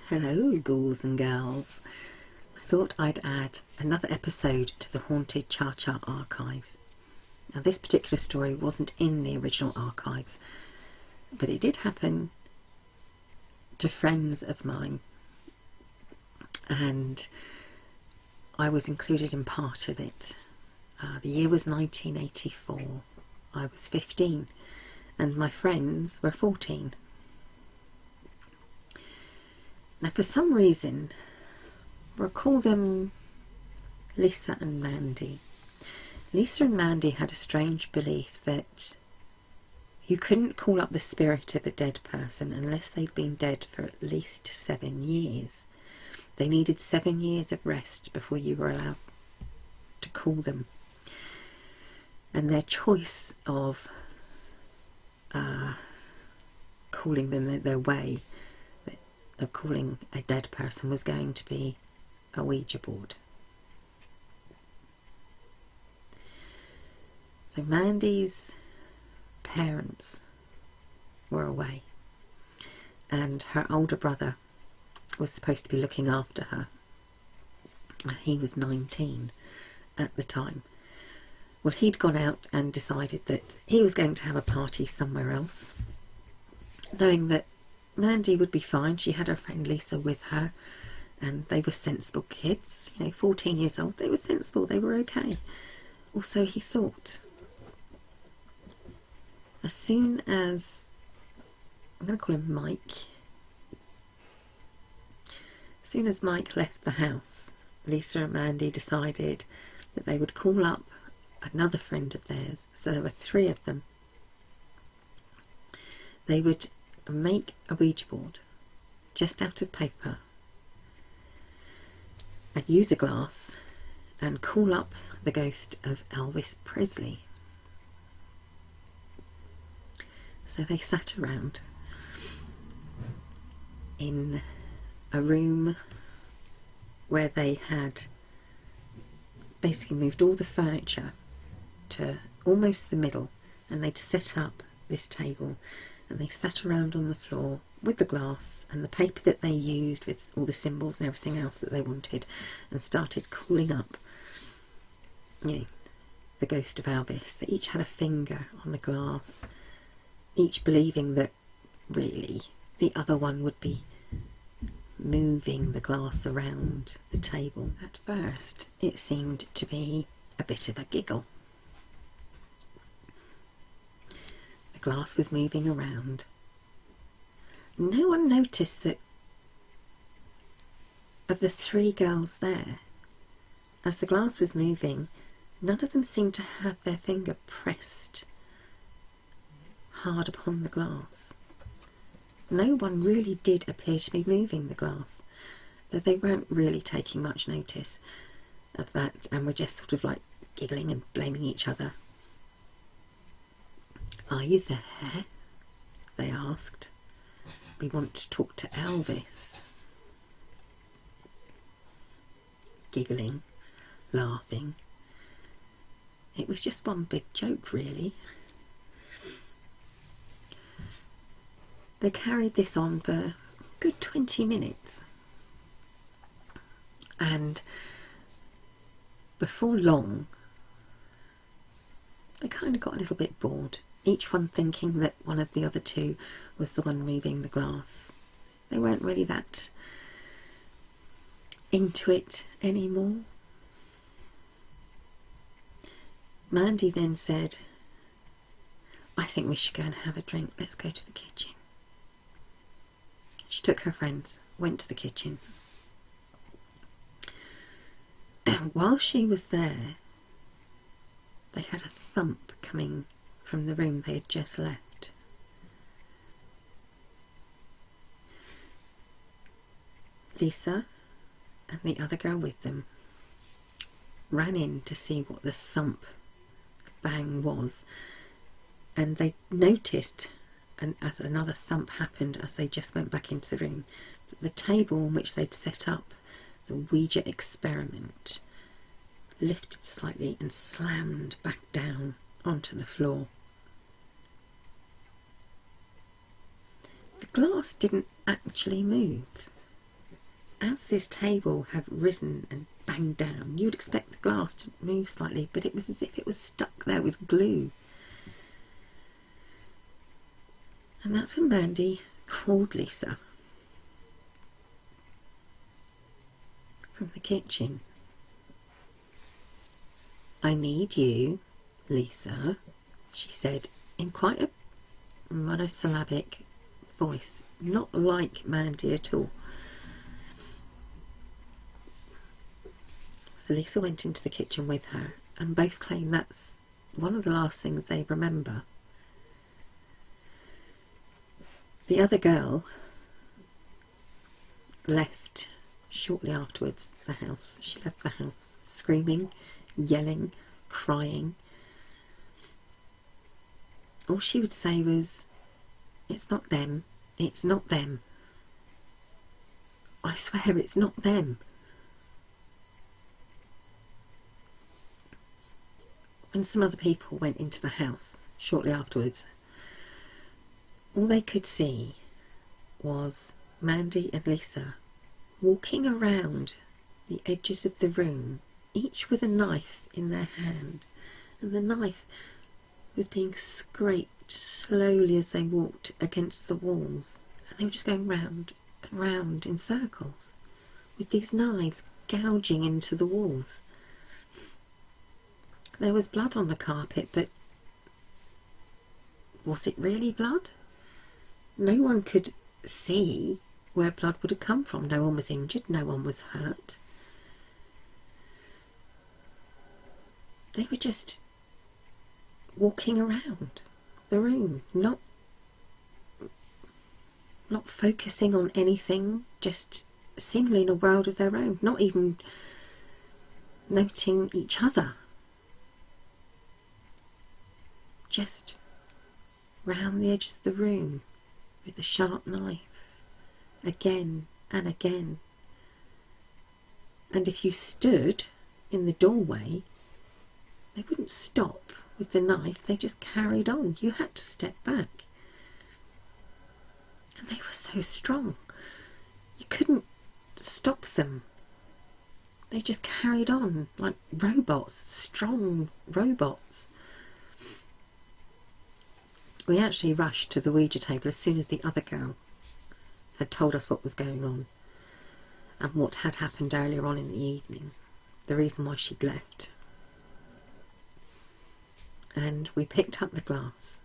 Hello, ghouls and gals. I thought I'd add another episode to the Haunted ChaCha archives. Now, this particular story wasn't in the original archives, but it did happen to friends of mine, and I was included in part of it. The year was 1984. I was 15, and my friends were 14. Now, for some reason, we'll call them Lisa and Mandy. Lisa and Mandy had a strange belief that you couldn't call up the spirit of a dead person unless they'd been dead for at least 7 years. They needed 7 years of rest before you were allowed to call them. And their choice of calling them their way of calling a dead person was going to be a Ouija board. So Mandy's parents were away, and her older brother was supposed to be looking after her. He was 19 at the time. Well, he'd gone out and decided that he was going to have a party somewhere else, knowing that Mandy would be fine. She had her friend Lisa with her, and they were sensible kids, 14 years old. They were sensible, they were okay. Also, he thought. As soon as, I'm going to call him Mike, as soon as Mike left the house, Lisa and Mandy decided that they would call up another friend of theirs. So there were 3 of them. They would make a Ouija board just out of paper and use a glass and call up the ghost of Elvis Presley. So they sat around in a room where they had basically moved all the furniture to almost the middle, and they'd set up this table, and they sat around on the floor with the glass and the paper that they used with all the symbols and everything else that they wanted, and started calling up, the ghost of Elvis. They each had a finger on the glass, each believing that really the other one would be moving the glass around the table. At first, it seemed to be a bit of a giggle. The glass was moving around. No one noticed that of the 3 girls there, as the glass was moving, none of them seemed to have their finger pressed hard upon the glass. No one really did appear to be moving the glass, though they weren't really taking much notice of that, and were just sort of like giggling and blaming each other. "Are you there?" they asked. "We want to talk to Elvis." Giggling, laughing. It was just one big joke, really. They carried this on for a good 20 minutes. And before long, they kind of got a little bit bored, each one thinking that one of the other 2 was the one moving the glass. They weren't really that into it anymore. Mandy then said, "I think we should go and have a drink. Let's go to the kitchen." She took her friends, went to the kitchen. While she was there, they had a thump coming from the room they had just left. Lisa and the other girl with them ran in to see what the thump, the bang was, and they noticed, and as another thump happened as they just went back into the room, that the table on which they'd set up the Ouija experiment lifted slightly and slammed back down onto the floor. The glass didn't actually move. as this table had risen and banged down, you'd expect the glass to move slightly, but it was as if it was stuck there with glue. And that's when Mandy called Lisa from the kitchen. "I need you, Lisa," she said in quite a monosyllabic voice, not like Mandy at all. So Lisa went into the kitchen with her, and both claim that's one of the last things they remember. The other girl left shortly afterwards the house. She left the house screaming, yelling, crying. All she would say was, "It's not them, it's not them. I swear it's not them." When some other people went into the house shortly afterwards, all they could see was Mandy and Lisa walking around the edges of the room, each with a knife in their hand, and the knife was being scraped slowly as they walked against the walls, and they were just going round and round in circles with these knives gouging into the walls. There was blood on the carpet, but was it really blood? No one could see where blood would have come from. No one was injured, no one was hurt. They were just walking around the room, not focusing on anything, just seemingly in a world of their own, not even noting each other. Just round the edges of the room with the sharp knife, again and again. And if you stood in the doorway, they wouldn't stop with the knife, they just carried on. You had to step back. And they were so strong, you couldn't stop them. They just carried on like robots, strong robots. We actually rushed to the Ouija table as soon as the other girl had told us what was going on and what had happened earlier on in the evening, the reason why she'd left. And we picked up the glass.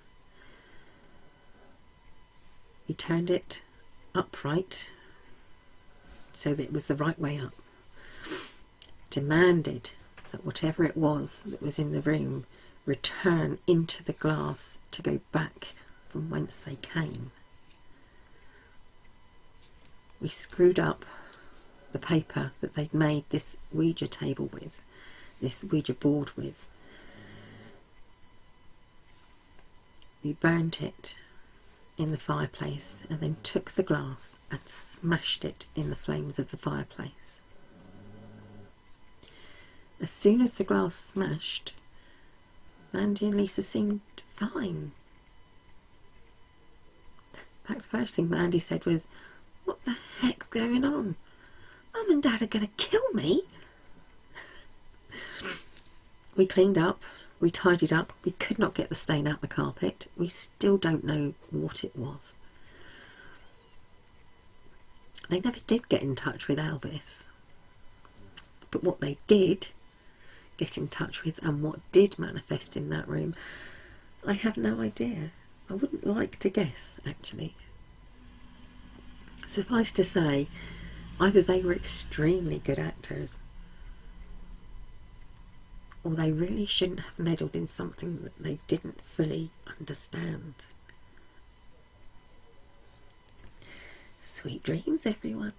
We turned it upright so that it was the right way up. Demanded that whatever it was that was in the room return into the glass to go back from whence they came. We screwed up the paper that they'd made this Ouija table with, this Ouija board with. We burnt it in the fireplace and then took the glass and smashed it in the flames of the fireplace. As soon as the glass smashed, Mandy and Lisa seemed fine. In fact, the first thing Mandy said was, "What the heck's going on? Mum and Dad are going to kill me." We cleaned up, we tidied up, we could not get the stain out the carpet. We still don't know what it was. They never did get in touch with Elvis. But what they did get in touch with and what did manifest in that room, I have no idea. I wouldn't like to guess, actually. Suffice to say, either they were extremely good actors or they really shouldn't have meddled in something that they didn't fully understand. Sweet dreams, everyone.